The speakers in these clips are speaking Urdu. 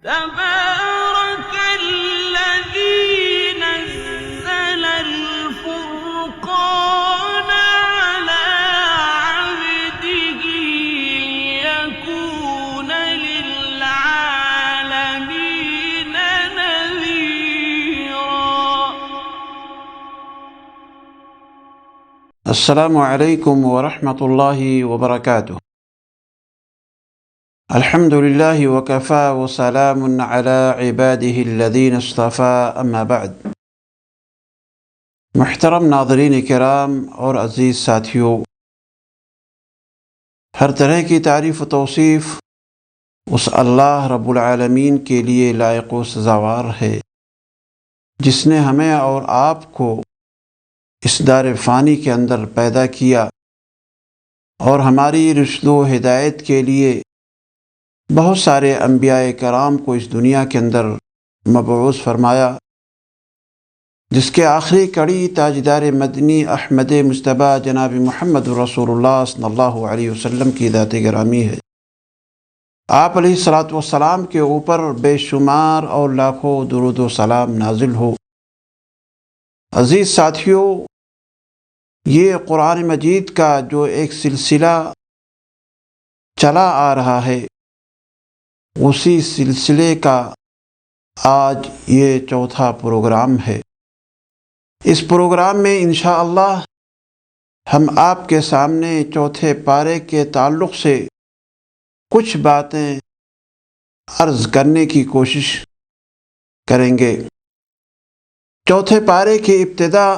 تبارك الذي نزل الفرقان على عبده ليكون للعالمين نذيرا۔ السلام علیکم ورحمۃ اللہ وبرکاتہ۔ الحمد للہ وکفی وسلام علی عباده الذین اصطفی، اما بعد۔ محترم ناظرین کرام اور عزیز ساتھیوں، ہر طرح کی تعریف و توصیف اس اللہ رب العالمین کے لیے لائق و سزاوار ہے جس نے ہمیں اور آپ کو اس دار فانی کے اندر پیدا کیا اور ہماری رشد و ہدایت کے لیے بہت سارے انبیاء کرام کو اس دنیا کے اندر مبعوث فرمایا، جس کے آخری کڑی تاجدار مدنی احمد مجتبی جناب محمد رسول اللہ صلی اللہ علیہ وسلم کی ذات گرامی ہے۔ آپ علیہ الصلاۃ والسلام کے اوپر بے شمار اور لاکھوں درود و سلام نازل ہو۔ عزیز ساتھیوں، یہ قرآن مجید کا جو ایک سلسلہ چلا آ رہا ہے، اسی سلسلے کا آج یہ چوتھا پروگرام ہے۔ اس پروگرام میں انشاءاللہ ہم آپ کے سامنے چوتھے پارے کے تعلق سے کچھ باتیں عرض کرنے کی کوشش کریں گے۔ چوتھے پارے کی ابتدا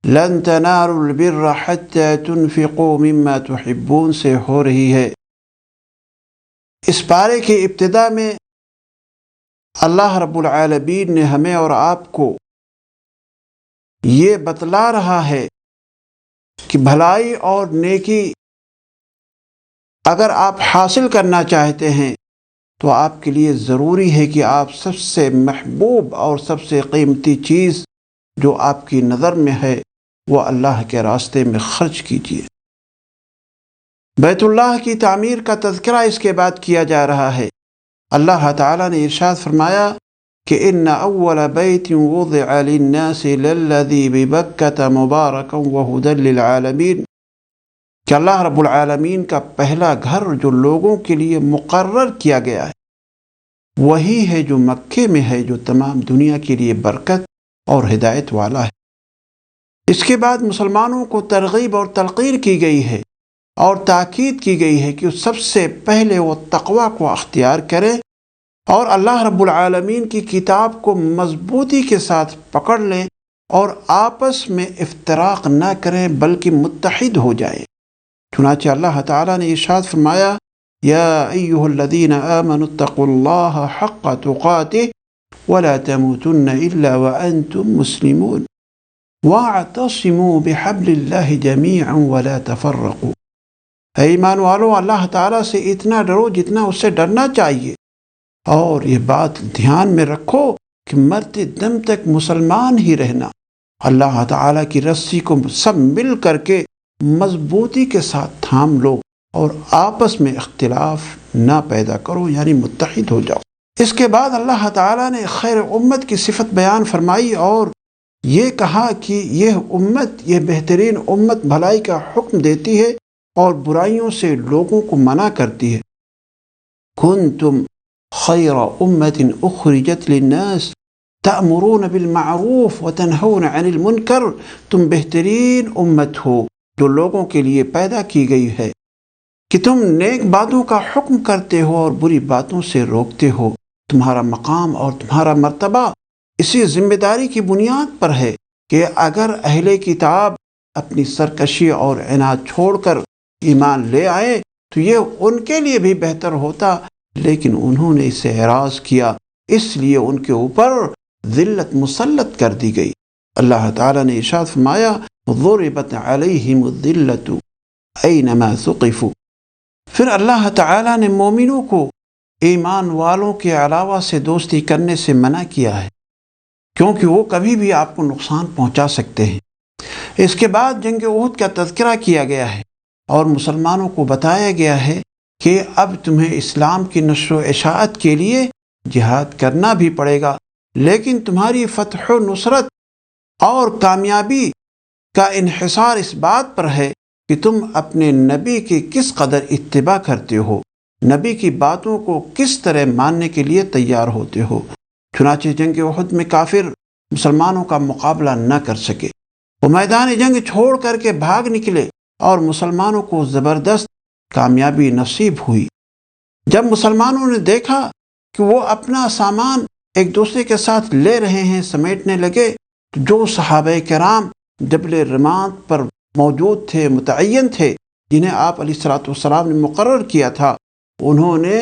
لن تنالوا البر حتى تنفقوا مما تحبون سے ہو رہی ہے۔ اس پارے کی ابتدا میں اللہ رب العالمین نے ہمیں اور آپ کو یہ بتلا رہا ہے کہ بھلائی اور نیکی اگر آپ حاصل کرنا چاہتے ہیں تو آپ کے لیے ضروری ہے کہ آپ سب سے محبوب اور سب سے قیمتی چیز جو آپ کی نظر میں ہے وہ اللہ کے راستے میں خرچ کیجیے۔ بیت اللہ کی تعمیر کا تذکرہ اس کے بعد کیا جا رہا ہے۔ اللہ تعالیٰ نے ارشاد فرمایا کہ ان اول بیت وضع للناس للذی ببکۃ مبارکا وہدی للعالمین، کہ اللہ رب العالمین کا پہلا گھر جو لوگوں کے لیے مقرر کیا گیا ہے وہی ہے جو مکے میں ہے، جو تمام دنیا کے لیے برکت اور ہدایت والا ہے۔ اس کے بعد مسلمانوں کو ترغیب اور تلقین کی گئی ہے اور تاکید کی گئی ہے کہ سب سے پہلے وہ تقوی کو اختیار کریں اور اللہ رب العالمین کی کتاب کو مضبوطی کے ساتھ پکڑ لیں اور آپس میں افتراق نہ کریں بلکہ متحد ہو جائیں۔ چنانچہ اللہ تعالیٰ نے ارشاد فرمایا یا ایھا الذین آمنوا اتقوا اللہ حق تقاتہ ولا تموتن الا وانتم مسلمون واعتصموا بحبل اللہ جمیعا ولا تفرقوا۔ اے ایمان والو، اللہ تعالیٰ سے اتنا ڈرو جتنا اس سے ڈرنا چاہیے، اور یہ بات دھیان میں رکھو کہ مرتے دم تک مسلمان ہی رہنا۔ اللہ تعالیٰ کی رسی کو سب مل کر کے مضبوطی کے ساتھ تھام لو اور آپس میں اختلاف نہ پیدا کرو، یعنی متحد ہو جاؤ۔ اس کے بعد اللہ تعالیٰ نے خیر امت کی صفت بیان فرمائی اور یہ کہا کہ یہ امت، یہ بہترین امت بھلائی کا حکم دیتی ہے اور برائیوں سے لوگوں کو منع کرتی ہے۔ کنتم خیر امت اخرجت للناس تأمرون بالمعروف وتنہون عن المنکر، تم بہترین امت ہو جو لوگوں کے لیے پیدا کی گئی ہے کہ تم نیک باتوں کا حکم کرتے ہو اور بری باتوں سے روکتے ہو۔ تمہارا مقام اور تمہارا مرتبہ اسی ذمہ داری کی بنیاد پر ہے کہ اگر اہل کتاب اپنی سرکشی اور عناد چھوڑ کر ایمان لے آئے تو یہ ان کے لیے بھی بہتر ہوتا، لیکن انہوں نے اسے اعراض کیا، اس لیے ان کے اوپر ذلت مسلط کر دی گئی۔ اللہ تعالیٰ نے ارشاد فرمایا ضربت علیہم الذلۃ اینما ثقفوا۔ پھر اللہ تعالیٰ نے مومنوں کو ایمان والوں کے علاوہ سے دوستی کرنے سے منع کیا ہے، کیونکہ وہ کبھی بھی آپ کو نقصان پہنچا سکتے ہیں۔ اس کے بعد جنگ احد کا تذکرہ کیا گیا ہے اور مسلمانوں کو بتایا گیا ہے کہ اب تمہیں اسلام کی نشر و اشاعت کے لیے جہاد کرنا بھی پڑے گا، لیکن تمہاری فتح و نصرت اور کامیابی کا انحصار اس بات پر ہے کہ تم اپنے نبی کی کس قدر اتباع کرتے ہو، نبی کی باتوں کو کس طرح ماننے کے لیے تیار ہوتے ہو۔ چنانچہ جنگ احد میں کافر مسلمانوں کا مقابلہ نہ کر سکے، وہ میدان جنگ چھوڑ کر کے بھاگ نکلے اور مسلمانوں کو زبردست کامیابی نصیب ہوئی۔ جب مسلمانوں نے دیکھا کہ وہ اپنا سامان ایک دوسرے کے ساتھ لے رہے ہیں، سمیٹنے لگے، تو جو صحابہ کرام جبل رمات پر موجود تھے، متعین تھے، جنہیں آپ علیہ الصلوۃ والسلام نے مقرر کیا تھا، انہوں نے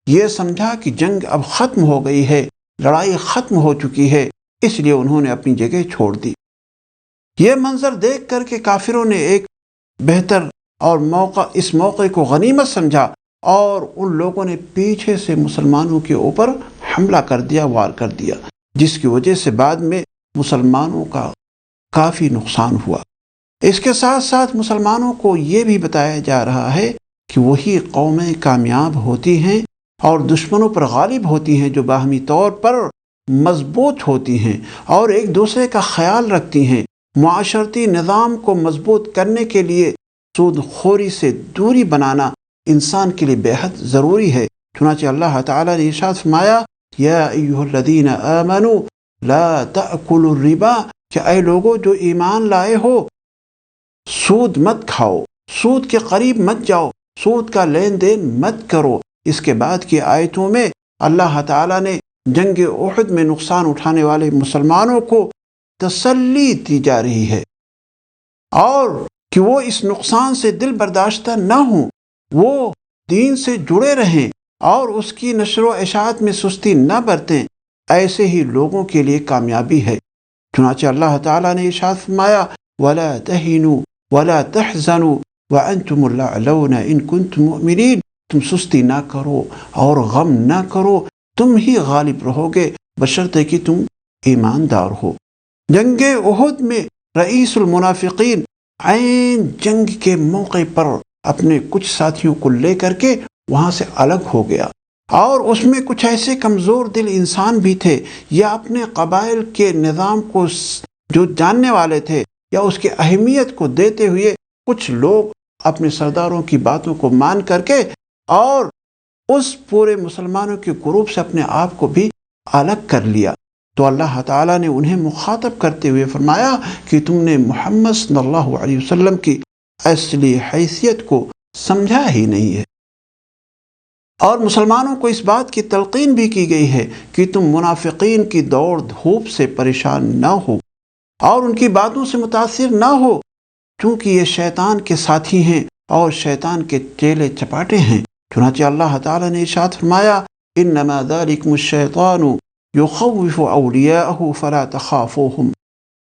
یہ سمجھا کہ جنگ اب ختم ہو گئی ہے، لڑائی ختم ہو چکی ہے، اس لیے انہوں نے اپنی جگہ چھوڑ دی۔ یہ منظر دیکھ کر کے کافروں نے ایک بہتر اور اس موقع کو غنیمت سمجھا اور ان لوگوں نے پیچھے سے مسلمانوں کے اوپر حملہ کر دیا، وار کر دیا، جس کی وجہ سے بعد میں مسلمانوں کا کافی نقصان ہوا۔ اس کے ساتھ ساتھ مسلمانوں کو یہ بھی بتایا جا رہا ہے کہ وہی قومیں کامیاب ہوتی ہیں اور دشمنوں پر غالب ہوتی ہیں جو باہمی طور پر مضبوط ہوتی ہیں اور ایک دوسرے کا خیال رکھتی ہیں۔ معاشرتی نظام کو مضبوط کرنے کے لیے سود خوری سے دوری بنانا انسان کے لیے بے حد ضروری ہے۔ چنانچہ اللہ تعالیٰ نے ارشاد فرمایا، یا ایھا الذین آمنوا لا تأکلوا الربا، کہ اے لوگو جو ایمان لائے ہو، سود مت کھاؤ، سود کے قریب مت جاؤ، سود کا لین دین مت کرو۔ اس کے بعد کی آیتوں میں اللہ تعالیٰ نے جنگ احد میں نقصان اٹھانے والے مسلمانوں کو تسلی دی جا رہی ہے اور کہ وہ اس نقصان سے دل برداشتہ نہ ہوں، وہ دین سے جڑے رہیں اور اس کی نشر و اشاعت میں سستی نہ برتیں۔ ایسے ہی لوگوں کے لیے کامیابی ہے۔ چنانچہ اللہ تعالیٰ نے ارشاد فرمایا، وَلَا تَهِنُوا وَلَا تَحْزَنُوا وَأَنْتُمُ الْأَعْلَوْنَ إِن كُنتُم مُؤْمِنِينَ، تم سستی نہ کرو اور غم نہ کرو، تم ہی غالب رہو گے بشرطے کہ تم ایماندار ہو۔ جنگ احد میں رئیس المنافقین عین جنگ کے موقع پر اپنے کچھ ساتھیوں کو لے کر کے وہاں سے الگ ہو گیا، اور اس میں کچھ ایسے کمزور دل انسان بھی تھے یا اپنے قبائل کے نظام کو جو جاننے والے تھے یا اس کی اہمیت کو دیتے ہوئے کچھ لوگ اپنے سرداروں کی باتوں کو مان کر کے اور اس پورے مسلمانوں کے گروپ سے اپنے آپ کو بھی الگ کر لیا۔ تو اللہ تعالیٰ نے انہیں مخاطب کرتے ہوئے فرمایا کہ تم نے محمد صلی اللہ علیہ وسلم کی اصلی حیثیت کو سمجھا ہی نہیں ہے، اور مسلمانوں کو اس بات کی تلقین بھی کی گئی ہے کہ تم منافقین کی دوڑ دھوپ سے پریشان نہ ہو اور ان کی باتوں سے متاثر نہ ہو، چونکہ یہ شیطان کے ساتھی ہیں اور شیطان کے چیلے چپاٹے ہیں۔ چنانچہ اللہ تعالیٰ نے ارشاد فرمایا، انما ذلکم الشیطان یخوف اولیاءہ فلا تخافوہم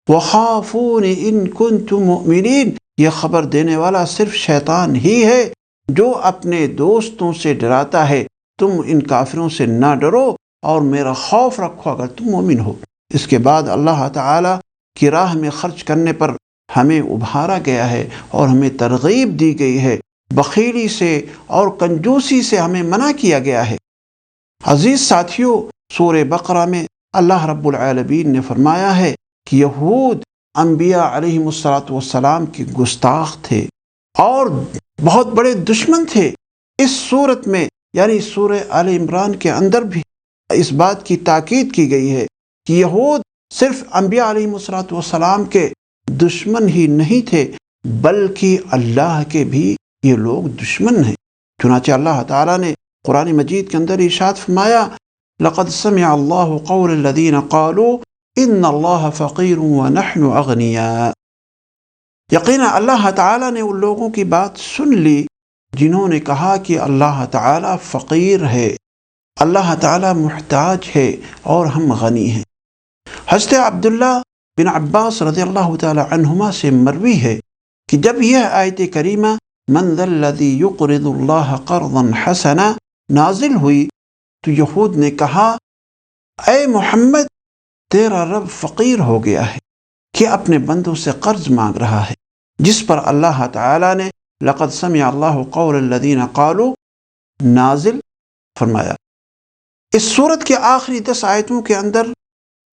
وخافون ان کنتم مؤمنین، یہ خبر دینے والا صرف شیطان ہی ہے جو اپنے دوستوں سے ڈراتا ہے، تم ان کافروں سے نہ ڈرو اور میرا خوف رکھو اگر تم مومن ہو۔ اس کے بعد اللہ تعالیٰ کی راہ میں خرچ کرنے پر ہمیں ابھارا گیا ہے اور ہمیں ترغیب دی گئی ہے، بخیلی سے اور کنجوسی سے ہمیں منع کیا گیا ہے۔ عزیز ساتھیوں، سورہ بقرہ میں اللہ رب العالمین نے فرمایا ہے کہ یہود انبیاء علیہم السلام کے گستاخ تھے اور بہت بڑے دشمن تھے۔ اس صورت میں یعنی سورہ آل عمران کے اندر بھی اس بات کی تاکید کی گئی ہے کہ یہود صرف انبیاء علیہم السلام کے دشمن ہی نہیں تھے بلکہ اللہ کے بھی یہ لوگ دشمن ہیں۔ چنانچہ اللہ تعالیٰ نے قرآن مجید کے اندر ارشاد فرمایا، لقد سمع اللہ قول الذین قالوا ان اللہ فقیر ونحن اغنیاء، یقینا اللہ تعالیٰ نے ان لوگوں کی بات سن لی جنہوں نے کہا کہ اللہ تعالیٰ فقیر ہے، اللہ تعالیٰ محتاج ہے اور ہم غنی ہیں۔ حضرت عبداللہ بن عباس رضی اللہ تعالی عنہما سے مروی ہے کہ جب یہ آیت کریمہ من ذا الذی یقرض اللہ قرضا حسنا نازل ہوئی تو یہود نے کہا، اے محمد، تیرا رب فقیر ہو گیا ہے کہ اپنے بندوں سے قرض مانگ رہا ہے، جس پر اللہ تعالیٰ نے لقد سمع اللہ قول الذین قالوا نازل فرمایا۔ اس سورت کے آخری 10 آیتوں کے اندر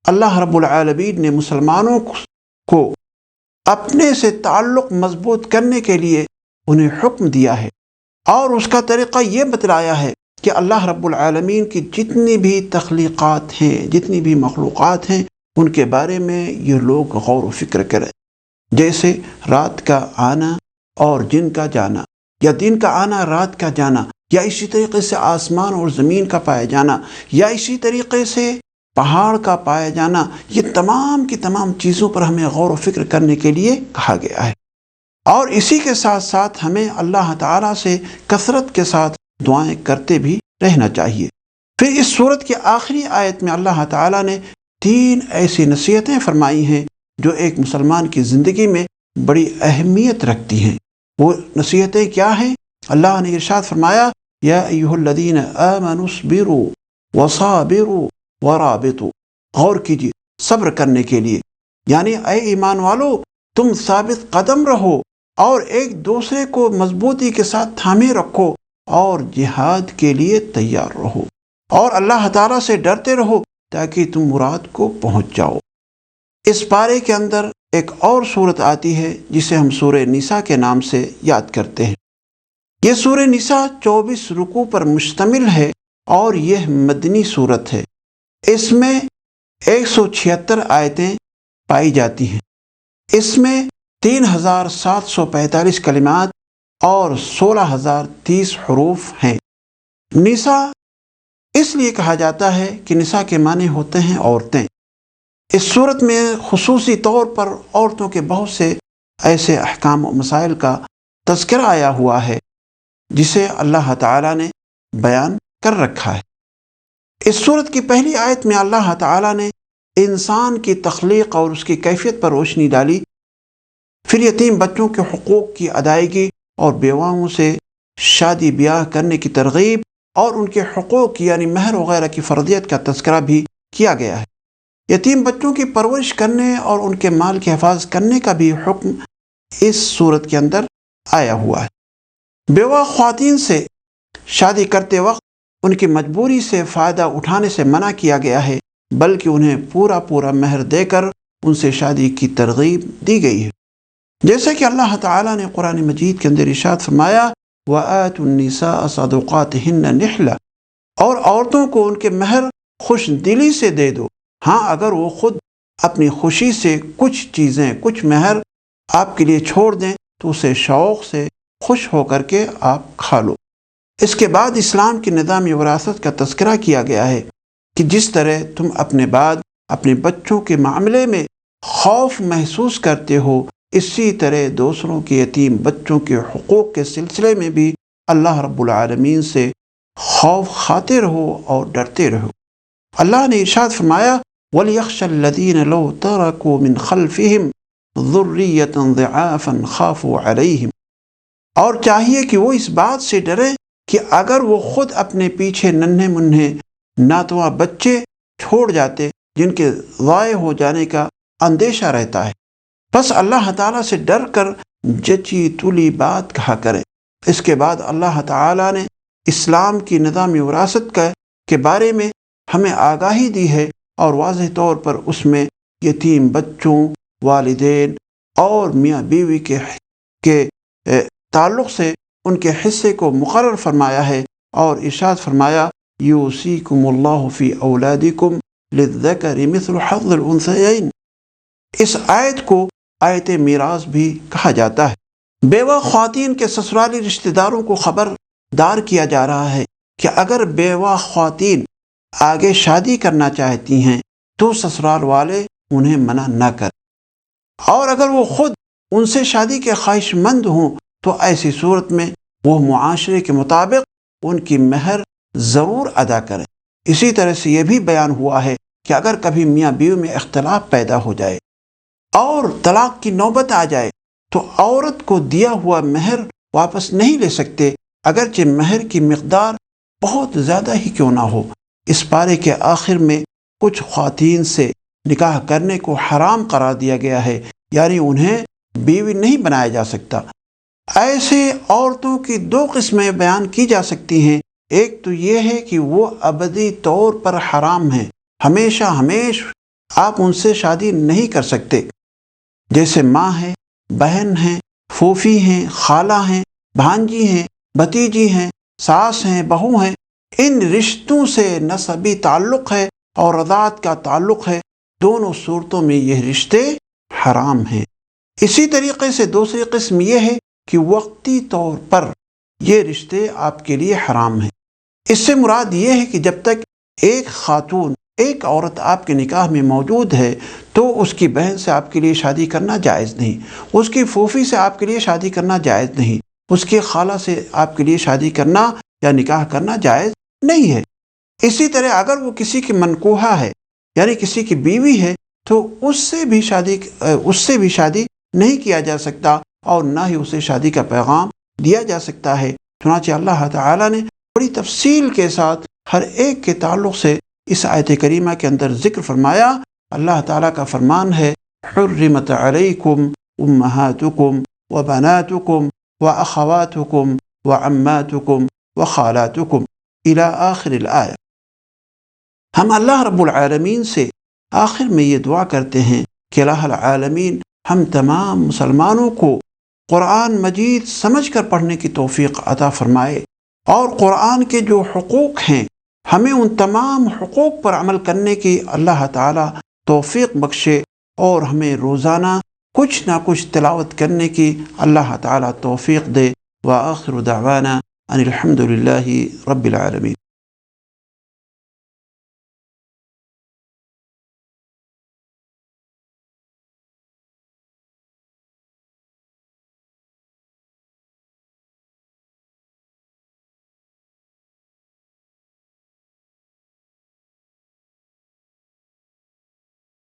اللہ رب العالمین نے مسلمانوں کو اپنے سے تعلق مضبوط کرنے کے لیے انہیں حکم دیا ہے، اور اس کا طریقہ یہ بتلایا ہے کہ اللہ رب العالمین کی جتنی بھی تخلیقات ہیں، جتنی بھی مخلوقات ہیں، ان کے بارے میں یہ لوگ غور و فکر کریں، جیسے رات کا آنا اور دن کا جانا، یا دن کا آنا رات کا جانا، یا اسی طریقے سے آسمان اور زمین کا پایا جانا، یا اسی طریقے سے پہاڑ کا پایا جانا، یہ تمام کی تمام چیزوں پر ہمیں غور و فکر کرنے کے لیے کہا گیا ہے۔ اور اسی کے ساتھ ساتھ ہمیں اللہ تعالیٰ سے کثرت کے ساتھ دعائیں کرتے بھی رہنا چاہیے۔ پھر اس سورت کی آخری آیت میں اللہ تعالیٰ نے 3 ایسی نصیحتیں فرمائی ہیں جو ایک مسلمان کی زندگی میں بڑی اہمیت رکھتی ہیں۔ وہ نصیحتیں کیا ہیں؟ اللہ نے ارشاد فرمایا، یا ایھا الذین آمنوا اصبروا وصابروا ورابطوا، غور کیجیے، صبر کرنے کے لیے، یعنی اے ایمان والو تم ثابت قدم رہو اور ایک دوسرے کو مضبوطی کے ساتھ تھامے رکھو، اور جہاد کے لیے تیار رہو، اور اللہ تعالیٰ سے ڈرتے رہو تاکہ تم مراد کو پہنچ جاؤ۔ اس پارے کے اندر ایک اور سورت آتی ہے جسے ہم سورہ نساء کے نام سے یاد کرتے ہیں۔ یہ سورہ نساء 24 رکوع پر مشتمل ہے اور یہ مدنی سورت ہے۔ اس میں 176 آیتیں پائی جاتی ہیں۔ اس میں 3745 کلمات اور 16030 حروف ہیں۔ نساء اس لیے کہا جاتا ہے کہ نساء کے معنی ہوتے ہیں عورتیں۔ اس صورت میں خصوصی طور پر عورتوں کے بہت سے ایسے احکام و مسائل کا تذکرہ آیا ہوا ہے جسے اللہ تعالیٰ نے بیان کر رکھا ہے۔ اس صورت کی پہلی آیت میں اللہ تعالیٰ نے انسان کی تخلیق اور اس کی کیفیت پر روشنی ڈالی، پھر یتیم بچوں کے حقوق کی ادائیگی اور بیواؤں سے شادی بیاہ کرنے کی ترغیب اور ان کے حقوق یعنی مہر وغیرہ کی فرضیت کا تذکرہ بھی کیا گیا ہے۔ یتیم بچوں کی پرورش کرنے اور ان کے مال کی حفاظت کرنے کا بھی حکم اس صورت کے اندر آیا ہوا ہے۔ بیوہ خواتین سے شادی کرتے وقت ان کی مجبوری سے فائدہ اٹھانے سے منع کیا گیا ہے، بلکہ انہیں پورا مہر دے کر ان سے شادی کی ترغیب دی گئی ہے، جیسے کہ اللہ تعالیٰ نے قرآن مجید کے اندر ارشاد فرمایا، وَآتُوا النِّسَاءَ صَدُقَاتِهِنَّ نِحْلَةً، اور عورتوں کو ان کے مہر خوش دلی سے دے دو، ہاں اگر وہ خود اپنی خوشی سے کچھ چیزیں، کچھ مہر آپ کے لیے چھوڑ دیں تو اسے شوق سے خوش ہو کر کے آپ کھا لو۔ اس کے بعد اسلام کی نظام وراثت کا تذکرہ کیا گیا ہے کہ جس طرح تم اپنے بعد اپنے بچوں کے معاملے میں خوف محسوس کرتے ہو، اسی طرح دوسروں کے یتیم بچوں کے حقوق کے سلسلے میں بھی اللہ رب العالمین سے خوف کھاتے رہو اور ڈرتے رہو۔ اللہ نے ارشاد فرمایا، وَلْيَخْشَ الَّذِينَ لَوْ تَرَكُوا مِنْ خَلْفِهِمْ ذُرِّيَّةً ضِعَافًا خَافُوا عَلَيْهِمْ، اور چاہیے کہ وہ اس بات سے ڈرے کہ اگر وہ خود اپنے پیچھے ننھے منھے ناتواں بچے چھوڑ جاتے جن کے ضائع ہو جانے کا اندیشہ رہتا ہے، بس اللہ تعالیٰ سے ڈر کر جچی تلی بات کہا کریں۔ اس کے بعد اللہ تعالیٰ نے اسلام کی نظام وراثت کے بارے میں ہمیں آگاہی دی ہے، اور واضح طور پر اس میں یتیم بچوں، والدین اور میاں بیوی کے تعلق سے ان کے حصے کو مقرر فرمایا ہے، اور ارشاد فرمایا، یوصیکم اللہ فی اولادکم للذکر مثل حظ الانثیین۔ اس آیت کو آیت میراث بھی کہا جاتا ہے۔ بیوہ خواتین کے سسرالی رشتہ داروں کو خبردار کیا جا رہا ہے کہ اگر بیوہ خواتین آگے شادی کرنا چاہتی ہیں تو سسرال والے انہیں منع نہ کریں، اور اگر وہ خود ان سے شادی کے خواہش مند ہوں تو ایسی صورت میں وہ معاشرے کے مطابق ان کی مہر ضرور ادا کریں۔ اسی طرح سے یہ بھی بیان ہوا ہے کہ اگر کبھی میاں بیوی میں اختلاف پیدا ہو جائے اور طلاق کی نوبت آ جائے تو عورت کو دیا ہوا مہر واپس نہیں لے سکتے، اگرچہ مہر کی مقدار بہت زیادہ ہی کیوں نہ ہو۔ اس پارے کے آخر میں کچھ خواتین سے نکاح کرنے کو حرام قرار دیا گیا ہے، یعنی انہیں بیوی نہیں بنایا جا سکتا۔ ایسے عورتوں کی 2 قسمیں بیان کی جا سکتی ہیں، ایک تو یہ ہے کہ وہ ابدی طور پر حرام ہیں، ہمیشہ آپ ان سے شادی نہیں کر سکتے، جیسے ماں ہے، بہن ہیں، پھوپھی ہیں، خالہ ہیں، بھانجی ہیں، بھتیجی ہیں، ساس ہیں، بہو ہیں۔ ان رشتوں سے نسبی تعلق ہے اور رضاعت کا تعلق ہے، دونوں صورتوں میں یہ رشتے حرام ہیں۔ اسی طریقے سے دوسری قسم یہ ہے کہ وقتی طور پر یہ رشتے آپ کے لیے حرام ہیں۔ اس سے مراد یہ ہے کہ جب تک ایک خاتون، ایک عورت آپ کے نکاح میں موجود ہے تو اس کی بہن سے آپ کے لیے شادی کرنا جائز نہیں، اس کی پھوپھی سے آپ کے لیے شادی کرنا جائز نہیں، اس کی خالہ سے آپ کے لیے شادی کرنا یا نکاح کرنا جائز نہیں ہے۔ اسی طرح اگر وہ کسی کی منکوحہ ہے، یعنی کسی کی بیوی ہے، تو اس سے بھی شادی نہیں کیا جا سکتا اور نہ ہی اسے شادی کا پیغام دیا جا سکتا ہے۔ چنانچہ اللہ تعالیٰ نے بڑی تفصیل کے ساتھ ہر ایک کے تعلق سے اس آیت کریمہ کے اندر ذکر فرمایا۔ اللہ تعالیٰ کا فرمان ہے، حرمت علیکم امہاتکم وبناتکم واخواتکم وعماتکم وخالاتکم الی آخر الآیہ۔ ہم اللہ رب العالمین سے آخر میں یہ دعا کرتے ہیں کہ الہ العالمین ہم تمام مسلمانوں کو قرآن مجید سمجھ کر پڑھنے کی توفیق عطا فرمائے، اور قرآن کے جو حقوق ہیں ہمیں ان تمام حقوق پر عمل کرنے کی اللہ تعالیٰ توفیق بخشے، اور ہمیں روزانہ کچھ نہ کچھ تلاوت کرنے کی اللہ تعالیٰ توفیق دے۔ وآخر دعوانا ان الحمد للہ رب العالمین۔